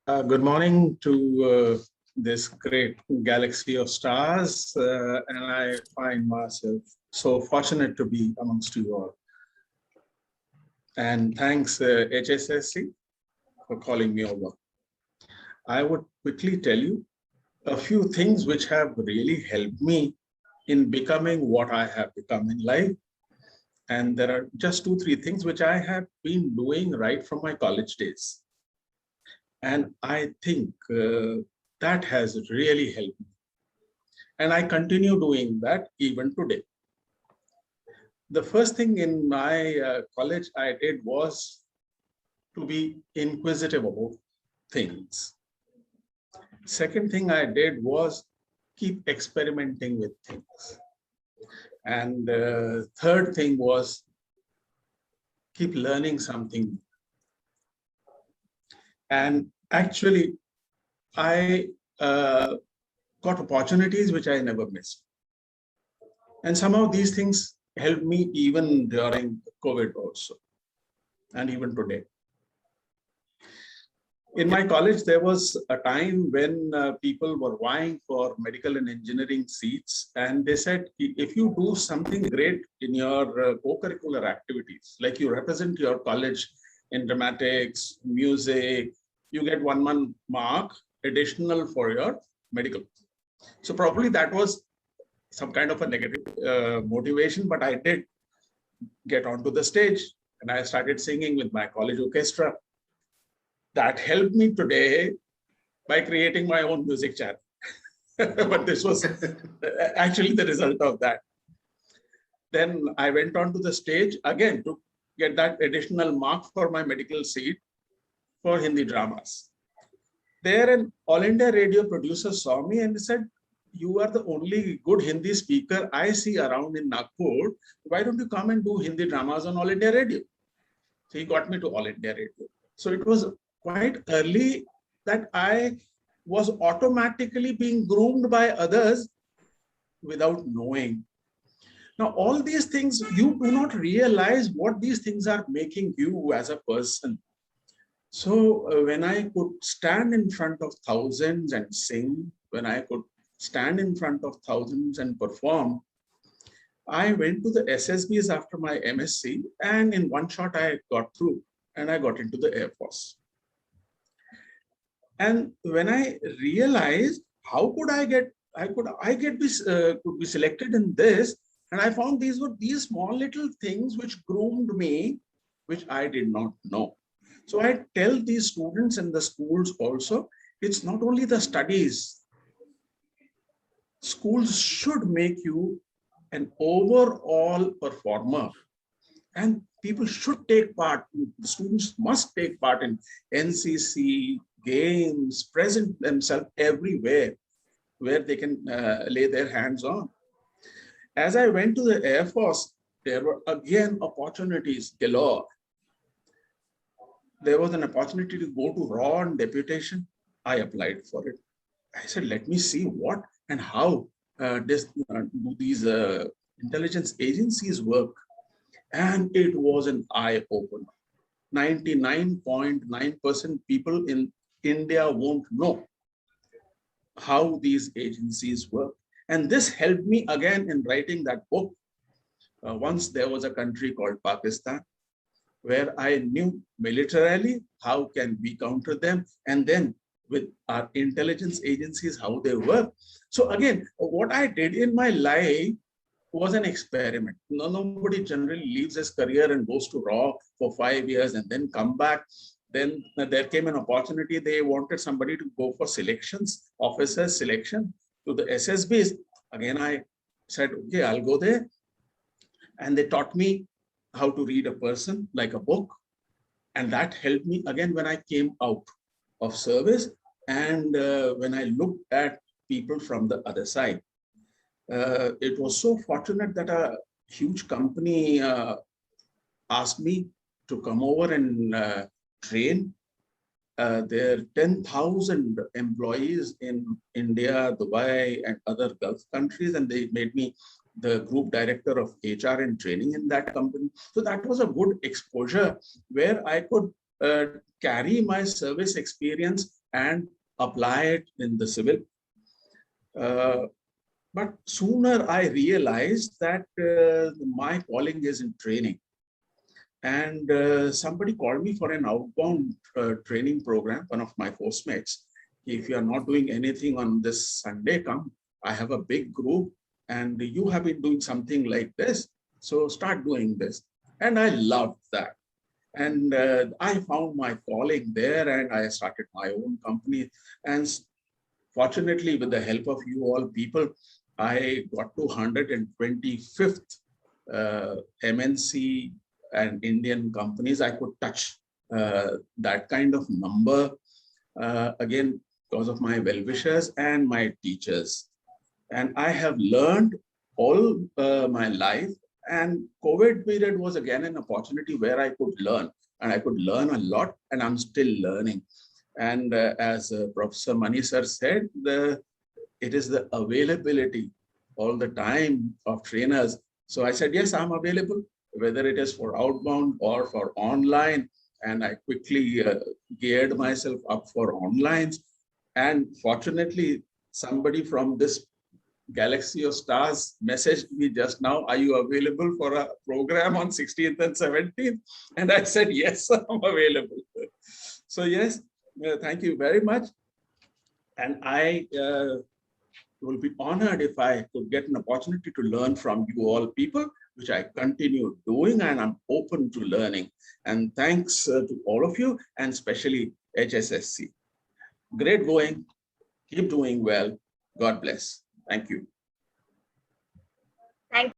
Good morning to this great galaxy of stars, and I find myself so fortunate to be amongst you all. And thanks HSSE for calling me over. I would quickly tell you a few things which have really helped me in becoming what I have become in life. And there are just 2-3 things which I have been doing right from my college days. And I think that has really helped me. And I continue doing that even today. The first thing in my college I did was to be inquisitive about things. Second thing I did was keep experimenting with things. And third thing was keep learning something. And actually, I got opportunities which I never missed. And somehow these things helped me even during COVID also, and even today. In my college, there was a time when people were vying for medical and engineering seats. And they said, if you do something great in your co-curricular activities, like you represent your college in dramatics, music, you get 1 mark additional for your medical. So probably that was some kind of a negative motivation, but I did get onto the stage and I started singing with my college orchestra. That helped me today by creating my own music channel. But this was actually the result of that. Then I went onto the stage again to get that additional mark for my medical seat for Hindi dramas. There an All India radio producer saw me and said, you are the only good Hindi speaker I see around in Nagpur. Why don't you come and do Hindi dramas on All India radio? So he got me to All India radio. So it was quite early that I was automatically being groomed by others without knowing. Now, all these things, you do not realize what these things are making you as a person. So when I could stand in front of thousands and sing, when I could stand in front of thousands and perform, I went to the SSBs after my MSc, and in one shot I got through and I got into the Air Force. And when I realized how could I be selected in this, and I found these were these small little things which groomed me, which I did not know. So I tell these students in the schools also, it's not only the studies. Schools should make you an overall performer, and people should take part. Students must take part in NCC, games, present themselves everywhere where they can lay their hands on. As I went to the Air Force, there were again opportunities galore. There was an opportunity to go to RAW on deputation. I applied for it. I said, let me see what and how do these intelligence agencies work. And it was an eye-opener. 99.9% people in India won't know how these agencies work. And this helped me again in writing that book. Once there was a country called Pakistan, where I knew militarily how can we counter them, and then with our intelligence agencies, how they work. So again, what I did in my life was an experiment. Nobody generally leaves his career and goes to RAW for 5 years and then come back. Then there came an opportunity. They wanted somebody to go for selections, officers selection to the SSBs. Again, I said, okay, I'll go there. And they taught me how to read a person like a book. And that helped me again when I came out of service and when I looked at people from the other side. It was so fortunate that a huge company asked me to come over and train their 10,000 employees in India, Dubai, and other Gulf countries, and they made me the group director of HR and training in that company. So that was a good exposure where I could carry my service experience and apply it in the civil. But sooner I realized that my calling is in training. And somebody called me for an outbound training program, one of my postmates. If you are not doing anything on this Sunday, come. I have a big group and you have been doing something like this. So start doing this. And I loved that. And I found my calling there and I started my own company. And fortunately, with the help of you all people, I got to 125th MNC and Indian companies. I could touch that kind of number, again, because of my well-wishers and my teachers. And I have learned all my life. And COVID period was again an opportunity where I could learn. And I could learn a lot, and I'm still learning. And as Professor Mani sir said, it is the availability all the time of trainers. So I said, yes, I'm available, whether it is for outbound or for online. And I quickly geared myself up for online. And fortunately, somebody from this galaxy of stars messaged me just now, are you available for a program on 16th and 17th? And I said, yes, I'm available. So yes, thank you very much. And I will be honored if I could get an opportunity to learn from you all people, which I continue doing, and I'm open to learning. And thanks to all of you, and especially HSSC. Great going. Keep doing well. God bless. Thank you. Thank